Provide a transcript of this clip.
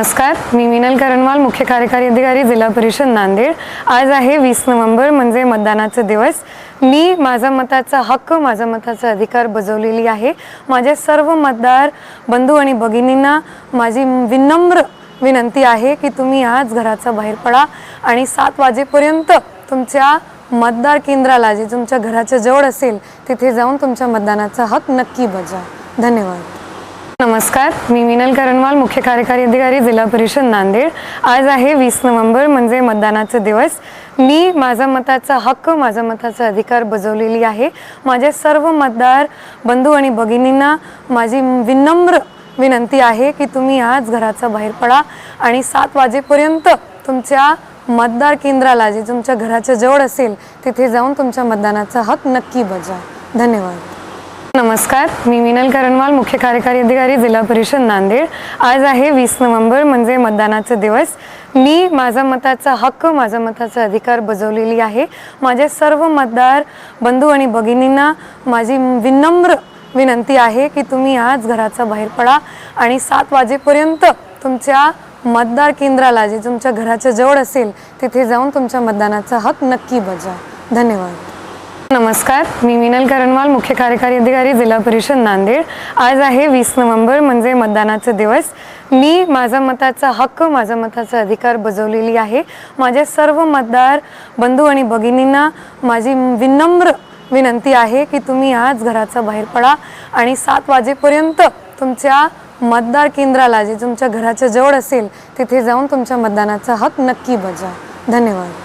नमस्कार, मी मिनल करणवाल, मुख्य कार्यकारी अधिकारी, जिल्हा परिषद नांदेड। आज आहे 20 नोव्हेंबर, म्हणजे मतदानाचा दिवस। मी माझा मताचा हक्क, माझा मताचा अधिकार बजावलेली आहे। माझ्या सर्व मतदार बंधू आणि भगिनींना माझी विनम्र विनंती आहे की तुम्ही आज घराच्या बाहेर पडा आणि 7 वाजेपर्यंत तुमच्या मतदार केंद्राला, जे तुमच्या घराच्या जवळ असेल, तिथे जाऊन तुमच्या मतदानाचा हक्क नक्की बजावा। धन्यवाद। नमस्कार, मी मिनल करणवाल, मुख्य कार्यकारी अधिकारी, जिल्हा परिषद नांदेड। आज आहे 20 नोव्हेंबर, म्हणजे मतदानाचा दिवस। मी माझा मताचा हक्क, माझा मताचा अधिकार बजावलेली आहे। माझ्या सर्व मतदार बंधू आणि भगिनींना माझी विनम्र विनंती आहे की तुम्ही आज घराच्या बाहेर पडा आणि 7 वाजेपर्यंत तुमच्या मतदार केंद्राला, जे तुमच्या घराच्या जवळ असेल, तिथे जाऊन तुमच्या मतदानाचा हक्क नक्की बजावा। धन्यवाद। नमस्कार, मी मिनल करणवाल, मुख्य कार्यकारी अधिकारी, जिल्हा परिषद नांदेड। आज आहे 20 नोव्हेंबर, म्हणजे मतदानाचा दिवस। मी माझा मताचा हक्क, माझा मताचा अधिकार बजावलेली आहे। माझ्या सर्व मतदार बंधू आणि भगिनींना माझी विनम्र विनंती आहे की तुम्ही आज घराच्या बाहेर पडा आणि 7 वाजेपर्यंत तुमच्या मतदार केंद्राला, जे तुमच्या घराच्या जवळ असेल, तिथे जाऊन तुमच्या मतदानाचा हक्क नक्की बजावा। धन्यवाद। नमस्कार, मी मिनल करणवाल, मुख्य कार्यकारी अधिकारी, जिल्हा परिषद नांदेड। आज आहे 20 नोव्हेंबर, म्हणजे मतदानाचा दिवस। मी माझा मताचा हक्क, माझा मताचा अधिकार बजावलेली आहे। माझ्या सर्व मतदार बंधू आणि भगिनींना माझी विनम्र विनंती आहे की तुम्ही आज घराच्या बाहेर पडा आणि 7 वाजेपर्यंत तुमच्या मतदार केंद्राला, जे तुमच्या घराच्या जवळ असेल, तिथे जाऊन तुमच्या मतदानाचा हक्क नक्की बजावा। धन्यवाद।